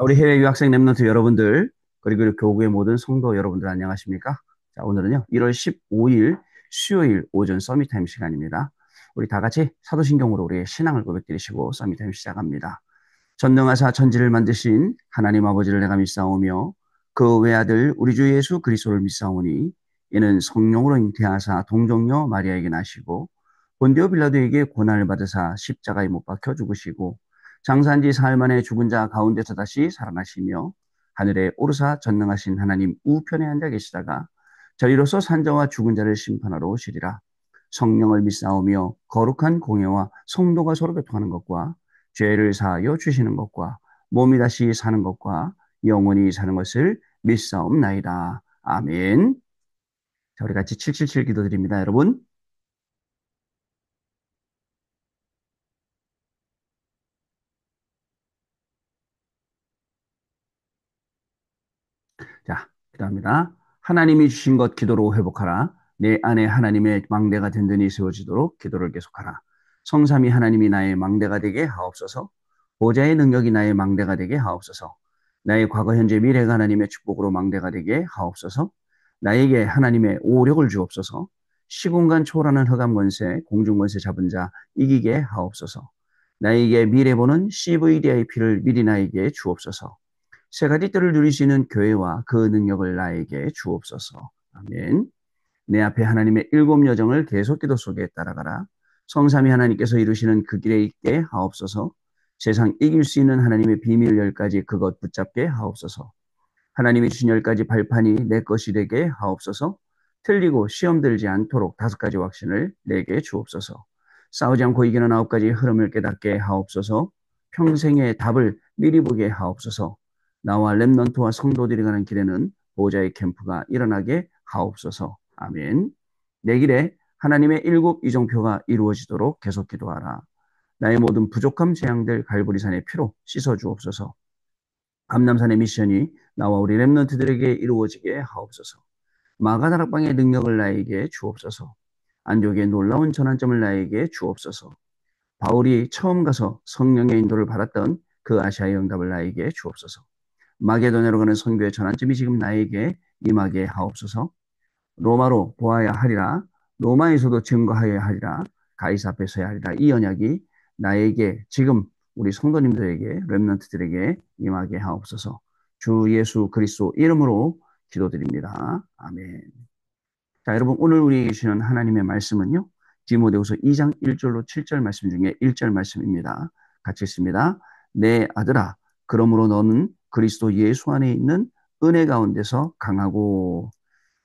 우리 해외 유학생 랩런트 여러분들, 그리고 교구의 모든 성도 여러분들 안녕하십니까? 자, 오늘은요, 1월 15일 수요일 오전 서밋타임 시간입니다. 우리 다 같이 사도신경으로 우리의 신앙을 고백드리시고 서밋타임 시작합니다. 전능하사 천지를 만드신 하나님 아버지를 내가 믿사오며 그 외아들 우리 주 예수 그리스도를 믿사오니 이는 성령으로 잉태하사 동정녀 마리아에게 나시고 본디오 빌라도에게 고난을 받으사 십자가에 못 박혀 죽으시고 장사한 지 사흘 만에 죽은 자 가운데서 다시 살아나시며 하늘에 오르사 전능하신 하나님 우편에 앉아 계시다가 저희로서 산자와 죽은 자를 심판하러 오시리라. 성령을 믿사오며 거룩한 공예와 성도가 서로 교통하는 것과 죄를 사하여 주시는 것과 몸이 다시 사는 것과 영원히 사는 것을 믿사옵나이다. 아멘. 자, 우리 같이 777 기도드립니다, 여러분. 자, 기도합니다. 하나님이 주신 것 기도로 회복하라. 내 안에 하나님의 망대가 든든히 세워지도록 기도를 계속하라. 성삼위 하나님이 나의 망대가 되게 하옵소서. 보좌의 능력이 나의 망대가 되게 하옵소서. 나의 과거, 현재, 미래가 하나님의 축복으로 망대가 되게 하옵소서. 나에게 하나님의 오력을 주옵소서. 시공간 초월하는 흑암 권세, 공중 권세 잡은 자 이기게 하옵소서. 나에게 미래 보는 CVDIP를 미리 나에게 주옵소서. 세 가지 뜰을 누리시는 교회와 그 능력을 나에게 주옵소서. 아멘. 내 앞에 하나님의 일곱 여정을 계속 기도 속에 따라가라. 성삼위 하나님께서 이루시는 그 길에 있게 하옵소서. 세상 이길 수 있는 하나님의 비밀 열 가지 그것 붙잡게 하옵소서. 하나님이 주신 열 가지 발판이 내 것이 되게 하옵소서. 틀리고 시험 들지 않도록 다섯 가지 확신을 내게 주옵소서. 싸우지 않고 이기는 아홉 가지 흐름을 깨닫게 하옵소서. 평생의 답을 미리 보게 하옵소서. 나와 렘넌트와 성도들이 가는 길에는 보호자의 캠프가 일어나게 하옵소서. 아멘. 내 길에 하나님의 일곱 이정표가 이루어지도록 계속 기도하라. 나의 모든 부족함 재앙들 갈보리산의 피로 씻어 주옵소서. 감남산의 미션이 나와 우리 렘넌트들에게 이루어지게 하옵소서. 마가다락방의 능력을 나에게 주옵소서. 안디옥의 놀라운 전환점을 나에게 주옵소서. 바울이 처음 가서 성령의 인도를 받았던 그 아시아의 응답을 나에게 주옵소서. 마게도냐로 가는 선교의 전환점이 지금 나에게 임하게 하옵소서. 로마로 보아야 하리라. 로마에서도 증거하여야 하리라. 가이사 앞에 서야 하리라. 이 언약이 나에게 지금 우리 성도님들에게 렘넌트들에게 임하게 하옵소서. 주 예수 그리스도 이름으로 기도드립니다. 아멘. 자, 여러분 오늘 우리에게 주시는 하나님의 말씀은요. 디모데후서 2장 1절로 7절 말씀 중에 1절 말씀입니다. 같이 읽습니다. 내 아들아, 그러므로 너는 그리스도 예수 안에 있는 은혜 가운데서 강하고.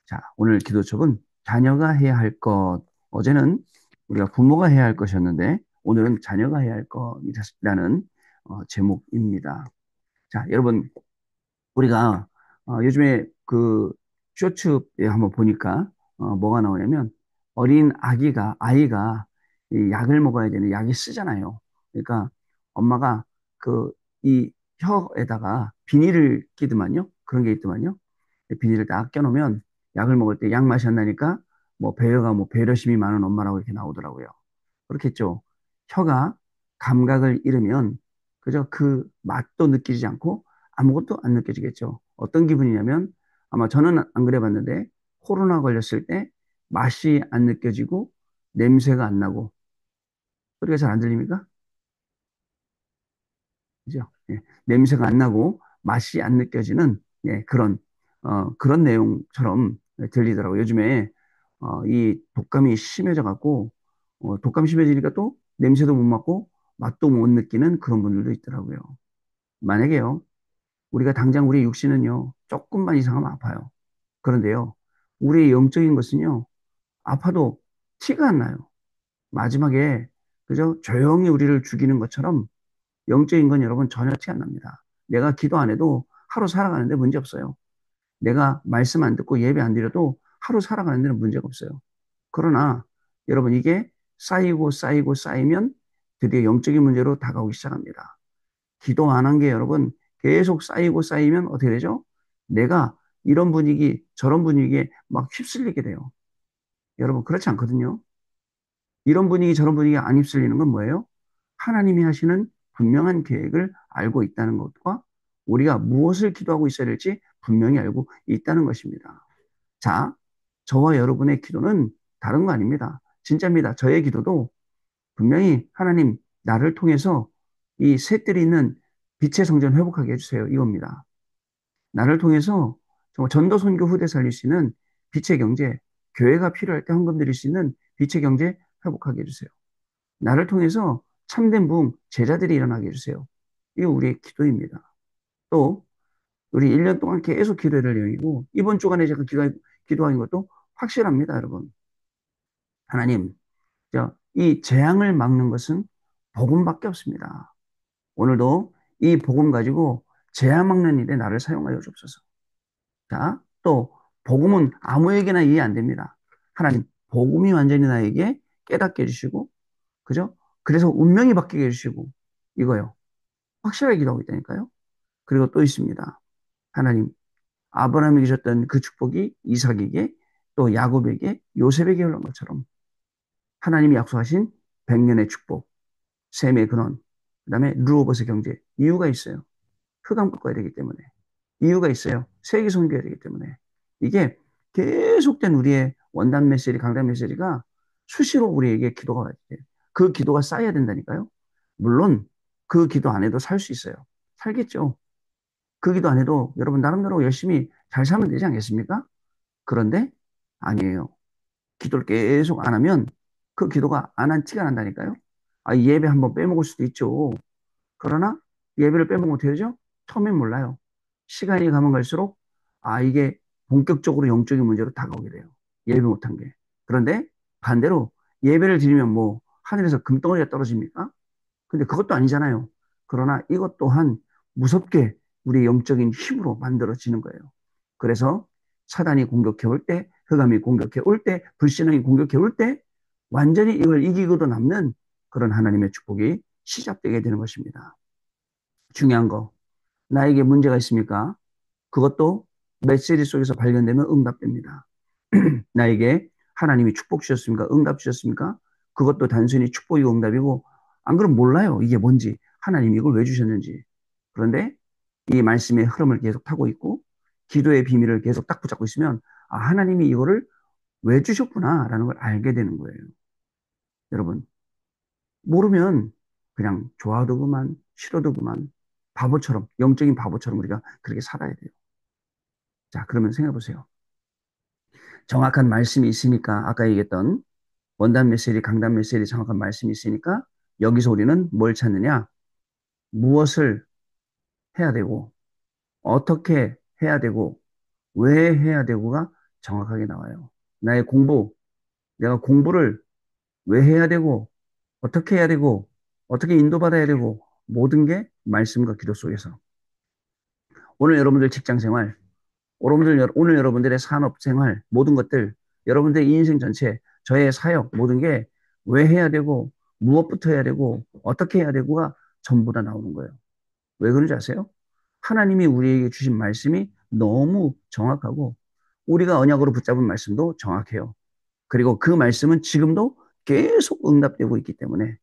자, 오늘 기도책은 자녀가 해야 할 것. 어제는 우리가 부모가 해야 할 것이었는데 오늘은 자녀가 해야 할 것이라는 제목입니다. 자, 여러분 우리가 요즘에 그 쇼츠에 한번 보니까 뭐가 나오냐면 어린 아이가 이 약을 먹어야 되는 약이 쓰잖아요. 그러니까 엄마가 그 이 혀에다가 비닐을 끼더만요. 그런 게 있더만요. 비닐을 딱 껴놓으면 약을 먹을 때 약 맛이 안 나니까 뭐 배려가 뭐 배려심이 많은 엄마라고 이렇게 나오더라고요. 그렇겠죠. 혀가 감각을 잃으면 그저 그 맛도 느끼지 않고 아무것도 안 느껴지겠죠. 어떤 기분이냐면 아마 저는 안 그래 봤는데 코로나 걸렸을 때 맛이 안 느껴지고 냄새가 안 나고 소리가 잘 안 들립니까? 그죠? 예. 냄새가 안 나고 맛이 안 느껴지는 예, 그런 내용처럼 들리더라고요. 요즘에 이 독감이 심해져 갖고 독감 심해지니까 또 냄새도 못 맡고 맛도 못 느끼는 그런 분들도 있더라고요. 만약에요, 우리가 당장 우리 육신은요, 조금만 이상하면 아파요. 그런데요, 우리의 영적인 것은요, 아파도 티가 안 나요. 마지막에 그저 조용히 우리를 죽이는 것처럼 영적인 건 여러분 전혀 티 안 납니다. 내가 기도 안 해도 하루 살아가는데 문제 없어요. 내가 말씀 안 듣고 예배 안 드려도 하루 살아가는 데는 문제가 없어요. 그러나 여러분 이게 쌓이고 쌓이고 쌓이면 드디어 영적인 문제로 다가오기 시작합니다. 기도 안 한 게 여러분 계속 쌓이고 쌓이면 어떻게 되죠? 내가 이런 분위기, 저런 분위기에 막 휩쓸리게 돼요. 여러분 그렇지 않거든요. 이런 분위기, 저런 분위기에 안 휩쓸리는 건 뭐예요? 하나님이 하시는 분명한 계획을 알고 있다는 것과 우리가 무엇을 기도하고 있어야 될지 분명히 알고 있다는 것입니다. 자, 저와 여러분의 기도는 다른 거 아닙니다. 진짜입니다. 저의 기도도 분명히 하나님 나를 통해서 이 셋들이 있는 빛의 성전 회복하게 해주세요. 이겁니다. 나를 통해서 정말 전도 선교 후대 살릴 수 있는 빛의 경제, 교회가 필요할 때 헌금 드릴 수 있는 빛의 경제 회복하게 해주세요. 나를 통해서 참된 부흥, 제자들이 일어나게 해주세요. 이거 우리의 기도입니다. 또 우리 1년 동안 계속 기도를 여기고 이번 주간에 제가 기도한 것도 확실합니다, 여러분. 하나님, 이 재앙을 막는 것은 복음밖에 없습니다. 오늘도 이 복음 가지고 재앙 막는 일에 나를 사용하여 주옵소서. 자, 또 복음은 아무에게나 이해 안 됩니다. 하나님, 복음이 완전히 나에게 깨닫게 해주시고, 그죠? 그래서 운명이 바뀌게 해주시고, 이거요. 확실하게 기도하고 있다니까요. 그리고 또 있습니다. 하나님, 아브라함에게 주셨던 그 축복이 이삭에게 또 야곱에게 요셉에게 흘러온 것처럼 하나님이 약속하신 100년의 축복, 셈의 근원, 그다음에 루오버스 경제 이유가 있어요. 흑암 꺾어야 되기 때문에 이유가 있어요. 세계 선교해야 되기 때문에 이게 계속된 우리의 원단 메시지, 강단 메시지가 수시로 우리에게 기도가 돼요. 그 기도가 쌓여야 된다니까요. 물론 그 기도 안 해도 살 수 있어요. 살겠죠. 그 기도 안 해도 여러분 나름대로 열심히 잘 살면 되지 않겠습니까? 그런데 아니에요. 기도를 계속 안 하면 그 기도가 안 한 티가 난다니까요. 아, 예배 한번 빼먹을 수도 있죠. 그러나 예배를 빼먹으면 어떻게 되죠? 처음엔 몰라요. 시간이 가면 갈수록 아, 이게 본격적으로 영적인 문제로 다가오게 돼요. 예배 못한 게. 그런데 반대로 예배를 드리면 뭐 하늘에서 금덩어리가 떨어집니까? 근데 그것도 아니잖아요. 그러나 이것 또한 무섭게 우리 영적인 힘으로 만들어지는 거예요. 그래서 사단이 공격해 올 때, 흑암이 공격해 올 때, 불신앙이 공격해 올 때, 완전히 이걸 이기고도 남는 그런 하나님의 축복이 시작되게 되는 것입니다. 중요한 거, 나에게 문제가 있습니까? 그것도 메시지 속에서 발견되면 응답됩니다. 나에게 하나님이 축복 주셨습니까? 응답 주셨습니까? 그것도 단순히 축복이고 응답이고, 안 그러면 몰라요. 이게 뭔지. 하나님이 이걸 왜 주셨는지. 그런데 이 말씀의 흐름을 계속 타고 있고, 기도의 비밀을 계속 딱 붙잡고 있으면, 아, 하나님이 이거를 왜 주셨구나라는 걸 알게 되는 거예요. 여러분, 모르면 그냥 좋아도 그만, 싫어도 그만, 바보처럼, 영적인 바보처럼 우리가 그렇게 살아야 돼요. 자, 그러면 생각해 보세요. 정확한 말씀이 있으니까, 아까 얘기했던 원단 메시지, 강단 메시지 정확한 말씀이 있으니까 여기서 우리는 뭘 찾느냐? 무엇을 해야 되고, 어떻게 해야 되고, 왜 해야 되고가 정확하게 나와요. 나의 공부, 내가 공부를 왜 해야 되고, 어떻게 해야 되고, 어떻게 인도받아야 되고, 모든 게 말씀과 기도 속에서. 오늘 여러분들 직장 생활, 오늘 여러분들의 산업 생활, 모든 것들, 여러분들의 인생 전체, 저의 사역, 모든 게 왜 해야 되고, 무엇부터 해야 되고, 어떻게 해야 되고가 전부 다 나오는 거예요. 왜 그런지 아세요? 하나님이 우리에게 주신 말씀이 너무 정확하고, 우리가 언약으로 붙잡은 말씀도 정확해요. 그리고 그 말씀은 지금도 계속 응답되고 있기 때문에,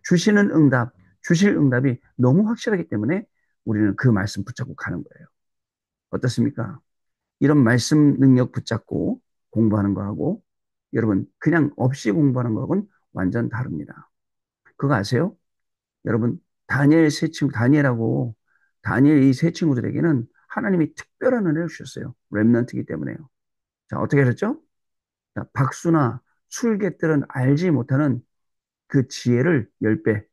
주시는 응답, 주실 응답이 너무 확실하기 때문에 우리는 그 말씀 붙잡고 가는 거예요. 어떻습니까? 이런 말씀 능력 붙잡고 공부하는 거하고 여러분 그냥 없이 공부하는 거하고는 완전 다릅니다. 그거 아세요? 여러분 다니엘하고 다니엘 이 세 친구들에게는 하나님이 특별한 은혜를 주셨어요. 렘넌트이기 때문에요. 자, 어떻게 하셨죠? 자, 박수나 술객들은 알지 못하는 그 지혜를 10배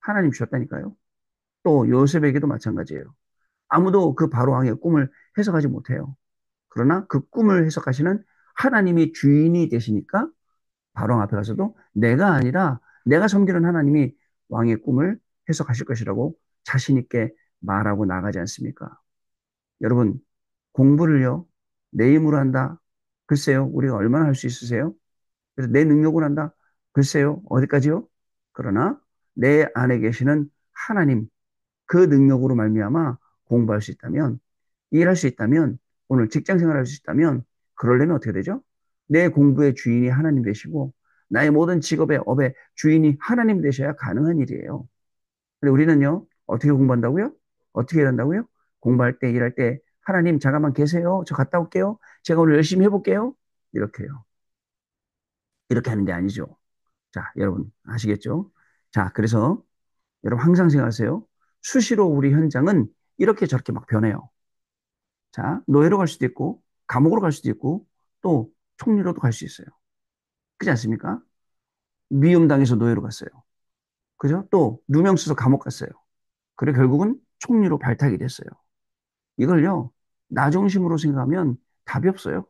하나님 주셨다니까요. 또 요셉에게도 마찬가지예요. 아무도 그 바로 왕의 꿈을 해석하지 못해요. 그러나 그 꿈을 해석하시는 하나님이 주인이 되시니까 바로 앞에 가서도 내가 아니라 내가 섬기는 하나님이 왕의 꿈을 해석하실 것이라고 자신 있게 말하고 나가지 않습니까? 여러분, 공부를요, 내 힘으로 한다? 글쎄요, 우리가 얼마나 할 수 있으세요? 그래서 내 능력으로 한다? 글쎄요, 어디까지요? 그러나 내 안에 계시는 하나님, 그 능력으로 말미암아 공부할 수 있다면 일할 수 있다면, 오늘 직장 생활할 수 있다면, 그러려면 어떻게 되죠? 내 공부의 주인이 하나님 되시고, 나의 모든 직업의 업의 주인이 하나님 되셔야 가능한 일이에요. 근데 우리는요, 어떻게 공부한다고요? 어떻게 일한다고요? 공부할 때, 일할 때, 하나님 잠깐만 계세요. 저 갔다 올게요. 제가 오늘 열심히 해볼게요. 이렇게요. 이렇게 하는 게 아니죠. 자, 여러분 아시겠죠? 자, 그래서 여러분 항상 생각하세요. 수시로 우리 현장은 이렇게 저렇게 막 변해요. 자, 노예로 갈 수도 있고, 감옥으로 갈 수도 있고, 또 총리로도 갈 수 있어요. 그렇지 않습니까? 미움당해서 노예로 갔어요. 그죠? 또 누명 써서 감옥 갔어요. 그래 결국은 총리로 발탁이 됐어요. 이걸요, 나 중심으로 생각하면 답이 없어요.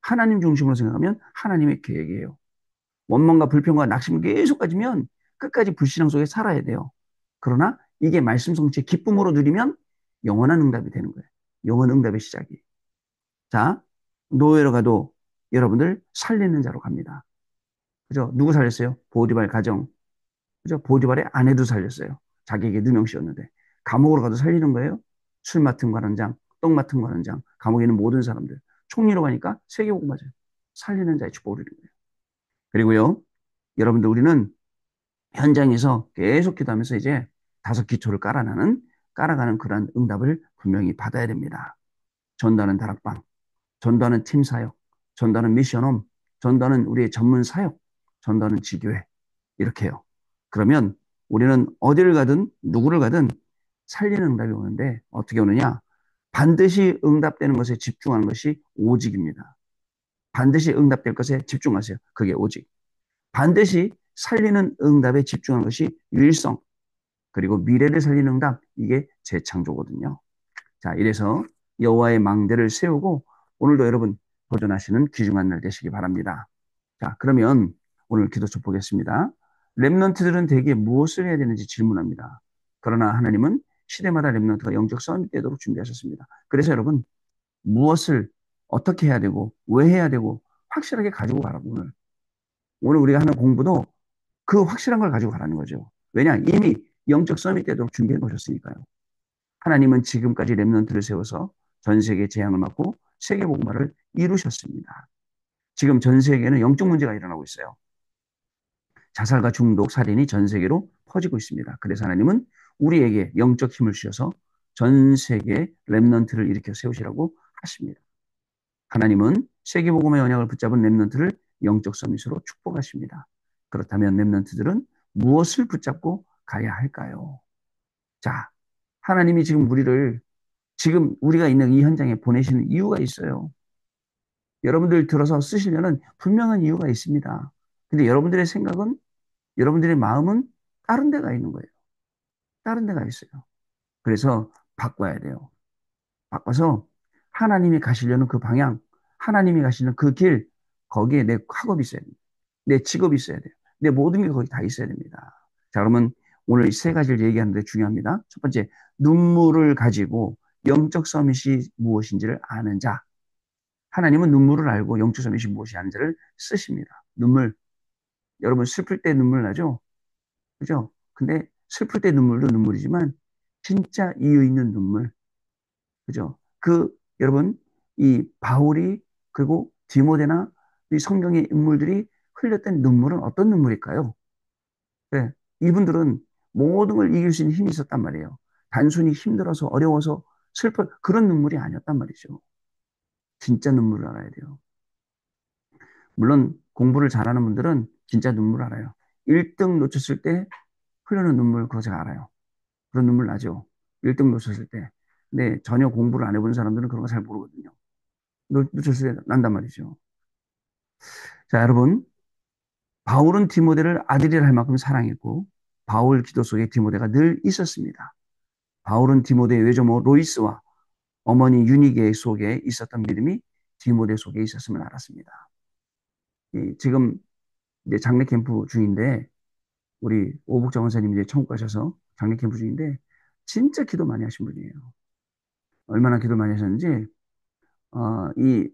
하나님 중심으로 생각하면 하나님의 계획이에요. 원망과 불평과 낙심을 계속 가지면 끝까지 불신앙 속에 살아야 돼요. 그러나 이게 말씀 성취의 기쁨으로 누리면 영원한 응답이 되는 거예요. 영원 응답의 시작이. 자, 노예로 가도 여러분들 살리는 자로 갑니다. 그죠? 누구 살렸어요? 보디발 가정. 그죠? 보디발의 아내도 살렸어요. 자기에게 누명 씌웠는데. 감옥으로 가도 살리는 거예요. 술 맡은 관원장, 떡 맡은 관원장, 감옥에 있는 모든 사람들. 총리로 가니까 세계복음 맞아요. 살리는 자의 축복을 드리는 거예요. 그리고요, 여러분들 우리는 현장에서 계속 기도하면서 이제 다섯 기초를 깔아가는 그러한 응답을 분명히 받아야 됩니다. 전도하는 다락방, 전도하는 팀 사역, 전도하는 미션홈, 전도하는 우리의 전문 사역, 전도하는 지교회. 이렇게요. 그러면 우리는 어디를 가든 누구를 가든 살리는 응답이 오는데 어떻게 오느냐? 반드시 응답되는 것에 집중하는 것이 오직입니다. 반드시 응답될 것에 집중하세요. 그게 오직. 반드시 살리는 응답에 집중하는 것이 유일성. 그리고 미래를 살리는 응답. 이게 재창조거든요. 자, 이래서 여호와의 망대를 세우고 오늘도 여러분 도전하시는 귀중한 날 되시기 바랍니다. 자, 그러면 오늘 기도쳐 보겠습니다. 렘넌트들은 대개 무엇을 해야 되는지 질문합니다. 그러나 하나님은 시대마다 렘넌트가 영적 싸움이 되도록 준비하셨습니다. 그래서 여러분 무엇을 어떻게 해야 되고 왜 해야 되고 확실하게 가지고 가라고 오늘 우리가 하는 공부도 그 확실한 걸 가지고 가라는 거죠. 왜냐? 이미 영적 싸움이 되도록 준비해 놓으셨으니까요. 하나님은 지금까지 렘넌트를 세워서 전 세계 재앙을 막고 세계 복음화를 이루셨습니다. 지금 전 세계에는 영적 문제가 일어나고 있어요. 자살과 중독, 살인이 전 세계로 퍼지고 있습니다. 그래서 하나님은 우리에게 영적 힘을 주셔서 전 세계 렘넌트를 일으켜 세우시라고 하십니다. 하나님은 세계복음의 언약을 붙잡은 렘넌트를 영적 서밋으로 축복하십니다. 그렇다면 렘넌트들은 무엇을 붙잡고 가야 할까요? 자, 하나님이 지금 우리가 있는 이 현장에 보내시는 이유가 있어요. 여러분들 들어서 쓰시려는 분명한 이유가 있습니다. 근데 여러분들의 생각은, 여러분들의 마음은 다른 데가 있는 거예요. 다른 데가 있어요. 그래서 바꿔야 돼요. 바꿔서 하나님이 가시려는 그 방향, 하나님이 가시는 그 길, 거기에 내 학업이 있어야 됩니다. 내 직업이 있어야 돼요. 내 모든 게 거기 다 있어야 됩니다. 자, 그러면 오늘 이 세 가지를 얘기하는데 중요합니다. 첫 번째, 눈물을 가지고 영적 서밋이 무엇인지를 아는 자. 하나님은 눈물을 알고 영적 서밋이 무엇이 아는지를 쓰십니다. 눈물. 여러분 슬플 때 눈물 나죠? 그죠? 근데 슬플 때 눈물도 눈물이지만 진짜 이유 있는 눈물. 그죠? 여러분, 이 바울이 그리고 디모데나 이 성경의 인물들이 흘렸던 눈물은 어떤 눈물일까요? 네, 이분들은 모든 걸 이길 수 있는 힘이 있었단 말이에요. 단순히 힘들어서 어려워서 슬퍼 그런 눈물이 아니었단 말이죠. 진짜 눈물을 알아야 돼요. 물론 공부를 잘하는 분들은 진짜 눈물 알아요. 1등 놓쳤을 때 흐르는 눈물 그거 제가 알아요. 그런 눈물 나죠. 1등 놓쳤을 때. 근데 전혀 공부를 안 해본 사람들은 그런 거 잘 모르거든요. 놓쳤을 때 난단 말이죠. 자, 여러분. 바울은 디모데를 아들이라 할 만큼 사랑했고 바울 기도 속에 디모데가 늘 있었습니다. 바울은 디모데의 외조모 로이스와 어머니 유니게 속에 있었던 믿음이 디모데 속에 있었음을 알았습니다. 지금 이제 장례 캠프 중인데 우리 오복정 원사님 이제 천국 가셔서 장례 캠프 중인데 진짜 기도 많이 하신 분이에요. 얼마나 기도 많이 하셨는지 이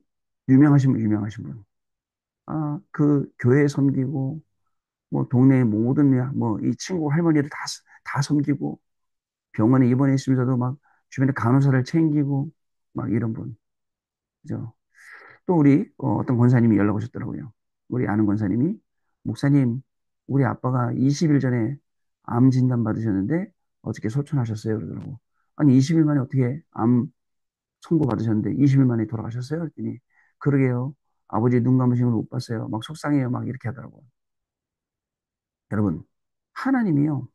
유명하신 분. 그 교회 섬기고 뭐 동네 모든 뭐 이 친구 할머니를 다 섬기고 병원에 입원해 있으면서도 막 주변에 간호사를 챙기고 막 이런 분. 그죠? 또 우리 떤 권사님이 연락 오셨더라고요. 우리 아는 권사님이 목사님 우리 아빠가 20일 전에 암 진단 받으셨는데 어저께 소천하셨어요 그러더라고. 아니, 20일 만에 어떻게 암 선고받으셨는데 20일 만에 돌아가셨어요? 그랬더니, 그러게요. 아버지 눈 감으신 걸 못 봤어요. 막 속상해요. 막 이렇게 하더라고요. 여러분, 하나님이요.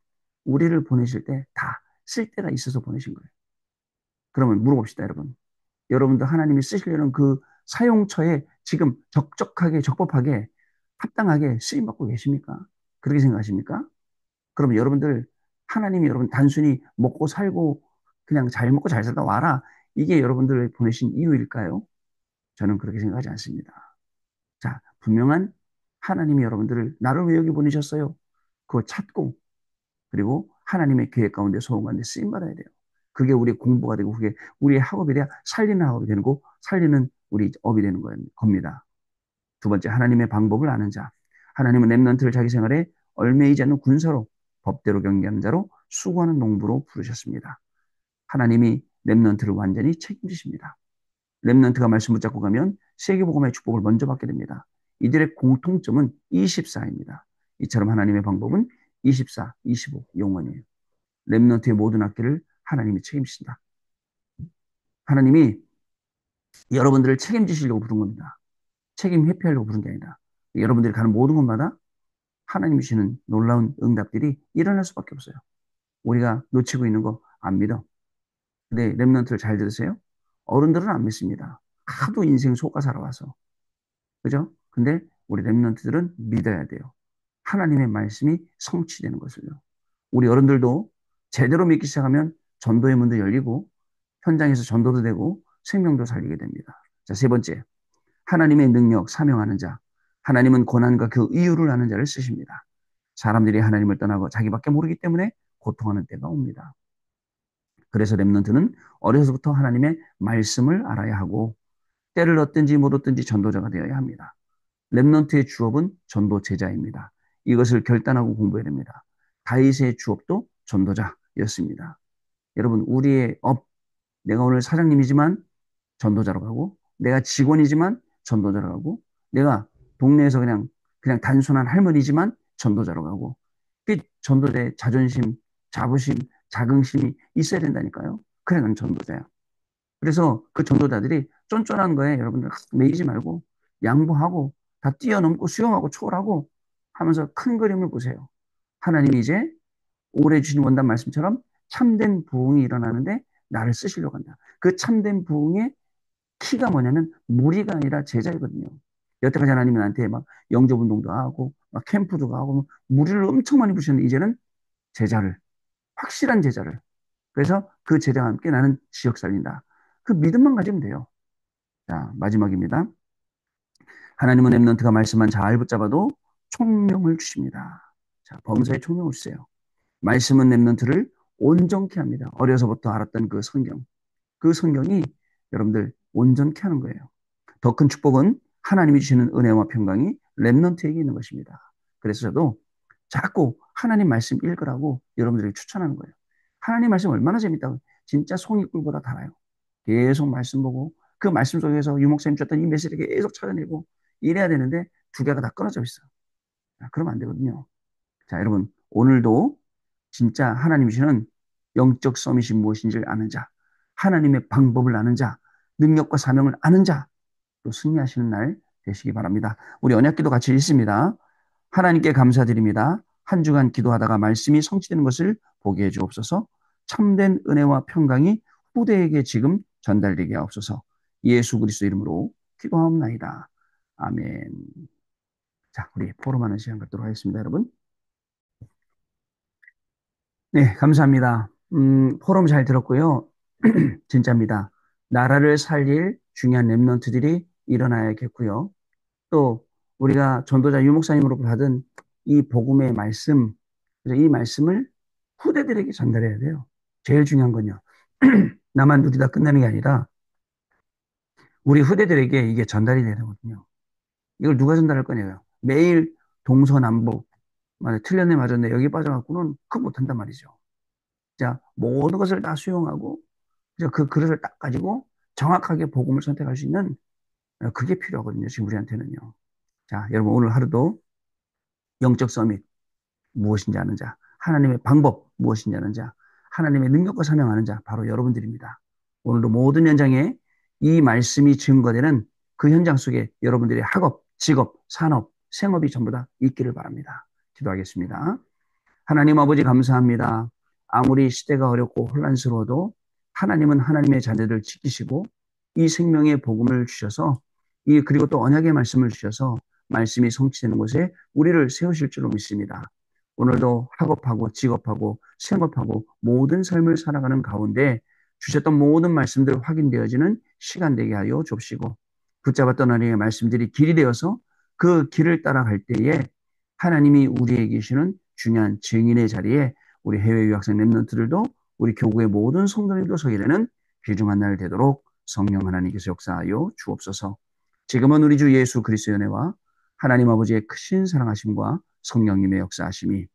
우리를 보내실 때 다 쓸 때가 있어서 보내신 거예요. 그러면 물어봅시다, 여러분. 여러분도 하나님이 쓰시려는 그 사용처에 지금 적적하게, 적법하게, 합당하게 쓰임받고 계십니까? 그렇게 생각하십니까? 그러면 여러분들, 하나님이 여러분 단순히 먹고 살고 그냥 잘 먹고 잘 살다 와라. 이게 여러분들을 보내신 이유일까요? 저는 그렇게 생각하지 않습니다. 자, 분명한 하나님이 여러분들을 나를 왜 여기 보내셨어요? 그거 찾고 그리고 하나님의 계획 가운데 소원 가운데 쓰임 받아야 돼요. 그게 우리의 공부가 되고 그게 우리의 학업이 돼야 살리는 학업이 되는 거 살리는 우리 업이 되는 겁니다. 두 번째, 하나님의 방법을 아는 자. 하나님은 렘넌트를 자기 생활에 얼매이지 않는 군사로 법대로 경계하는 자로 수고하는 농부로 부르셨습니다. 하나님이 렘넌트를 완전히 책임지십니다. 렘넌트가 말씀 붙잡고 가면 세계복음의 축복을 먼저 받게 됩니다. 이들의 공통점은 24입니다. 이처럼 하나님의 방법은 24, 25 영원이에요. 렘넌트의 모든 학기를 하나님이 책임지신다. 하나님이 여러분들을 책임지시려고 부른 겁니다. 책임 회피하려고 부른 게 아니라 여러분들이 가는 모든 곳마다 하나님이 주시는 놀라운 응답들이 일어날 수밖에 없어요. 우리가 놓치고 있는 거 안 믿어. 근데 렘넌트를 잘 들으세요. 어른들은 안 믿습니다. 하도 인생 속아 살아와서. 그죠? 근데 우리 렘넌트들은 믿어야 돼요. 하나님의 말씀이 성취되는 것을요. 우리 어른들도 제대로 믿기 시작하면 전도의 문도 열리고 현장에서 전도도 되고 생명도 살리게 됩니다. 자, 세 번째. 하나님의 능력 사명하는 자. 하나님은 고난과 그 이유를 아는 자를 쓰십니다. 사람들이 하나님을 떠나고 자기밖에 모르기 때문에 고통하는 때가 옵니다. 그래서 렘넌트는 어려서부터 하나님의 말씀을 알아야 하고 때를 얻든지 못 얻든지 전도자가 되어야 합니다. 렘넌트의 주업은 전도 제자입니다. 이것을 결단하고 공부해야 됩니다. 다윗의 주업도 전도자였습니다. 여러분, 우리의 업, 내가 오늘 사장님이지만 전도자로 가고, 내가 직원이지만 전도자로 가고, 내가 동네에서 그냥 단순한 할머니지만 전도자로 가고, 그 전도자의 자존심, 자부심, 자긍심이 있어야 된다니까요. 그래, 난 전도자야. 그래서 그 전도자들이 쫀쫀한 거에 여러분들 매이지 말고 양보하고 다 뛰어넘고 수용하고 초월하고 하면서 큰 그림을 보세요. 하나님이 이제 오래 주신 원단 말씀처럼 참된 부흥이 일어나는데 나를 쓰시려고 한다. 그 참된 부흥의 키가 뭐냐면 무리가 아니라 제자이거든요. 여태까지 하나님이 나한테 막 영접 운동도 하고 막 캠프도 가고 무리를 엄청 많이 부셨는데 이제는 제자를 확실한 제자를 그래서 그 제자와 함께 나는 지역 살린다. 그 믿음만 가지면 돼요. 자, 마지막입니다. 하나님은 랩런트가 말씀만 잘 붙잡아도 총명을 주십니다. 자, 범사에 총명을 주세요. 말씀은 랩런트를 온전케 합니다. 어려서부터 알았던 그 성경. 그 성경이 여러분들 온전케 하는 거예요. 더 큰 축복은 하나님이 주시는 은혜와 평강이 랩런트에게 있는 것입니다. 그래서 저도 자꾸 하나님 말씀 읽으라고 여러분들에게 추천하는 거예요. 하나님 말씀 얼마나 재밌다고. 진짜 송이꿀보다 달아요. 계속 말씀 보고 그 말씀 속에서 유목사님 줬던 이 메시지를 계속 찾아내고 이래야 되는데 두 개가 다 끊어져 있어. 자, 그러면 안 되거든요. 자, 여러분 오늘도 진짜 하나님 주시는 영적 서밋이 무엇인지를 아는 자, 하나님의 방법을 아는 자, 능력과 사명을 아는 자, 또 승리하시는 날 되시기 바랍니다. 우리 언약기도 같이 읽습니다. 하나님께 감사드립니다. 한 주간 기도하다가 말씀이 성취되는 것을 보게 해 주옵소서. 참된 은혜와 평강이 후대에게 지금 전달되게 하옵소서. 예수 그리스도 이름으로 기도하옵나이다. 아멘. 자, 우리 포럼하는 시간 갖도록 하겠습니다, 여러분. 네, 감사합니다. 포럼 잘 들었고요. 진짜입니다. 나라를 살릴 중요한 랩런트들이 일어나야겠고요. 또 우리가 전도자 유목사님으로 받은 이 복음의 말씀, 이 말씀을 후대들에게 전달해야 돼요. 제일 중요한 건요. 나만 누리다 끝나는 게 아니라 우리 후대들에게 이게 전달이 되야 되거든요. 이걸 누가 전달할 거냐고요. 매일 동서남북, 틀렸네 맞았네 여기 빠져갖고는 그거 못한단 말이죠. 자, 모든 것을 다 수용하고 그 그릇을 딱 가지고 정확하게 복음을 선택할 수 있는 그게 필요하거든요. 지금 우리한테는요. 자, 여러분 오늘 하루도 영적 서밋 무엇인지 아는 자, 하나님의 방법 무엇인지 아는 자, 하나님의 능력과 사명하는 자, 바로 여러분들입니다. 오늘도 모든 현장에 이 말씀이 증거되는 그 현장 속에 여러분들의 학업, 직업, 산업, 생업이 전부 다 있기를 바랍니다. 기도하겠습니다. 하나님 아버지 감사합니다. 아무리 시대가 어렵고 혼란스러워도 하나님은 하나님의 자녀들을 지키시고 이 생명의 복음을 주셔서 그리고 또 언약의 말씀을 주셔서 말씀이 성취되는 곳에 우리를 세우실 줄로 믿습니다. 오늘도 학업하고 직업하고 생업하고 모든 삶을 살아가는 가운데 주셨던 모든 말씀들 확인되어지는 시간 되게 하여 줍시고 붙잡았던 하나님의 말씀들이 길이 되어서 그 길을 따라갈 때에 하나님이 우리에게 계시는 중요한 증인의 자리에 우리 해외 유학생 랩런트들도 우리 교구의 모든 성도님도 서게 되는 귀중한 날 되도록 성령 하나님께서 역사하여 주옵소서. 지금은 우리 주 예수 그리스도의 은혜와 하나님 아버지의 크신 사랑하심과 성령님의 역사하심이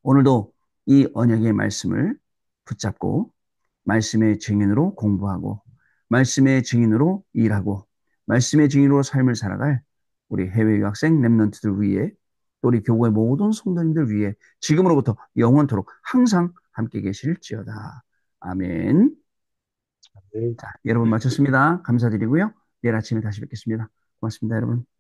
오늘도 이 언약의 말씀을 붙잡고 말씀의 증인으로 공부하고 말씀의 증인으로 일하고 말씀의 증인으로 삶을 살아갈 우리 해외 유학생 랩런트들 위해 또 우리 교구의 모든 성도님들 위해 지금으로부터 영원토록 항상 함께 계실지어다. 아멘. 네. 자, 여러분 마쳤습니다. 감사드리고요. 내일 아침에 다시 뵙겠습니다. 고맙습니다, 여러분.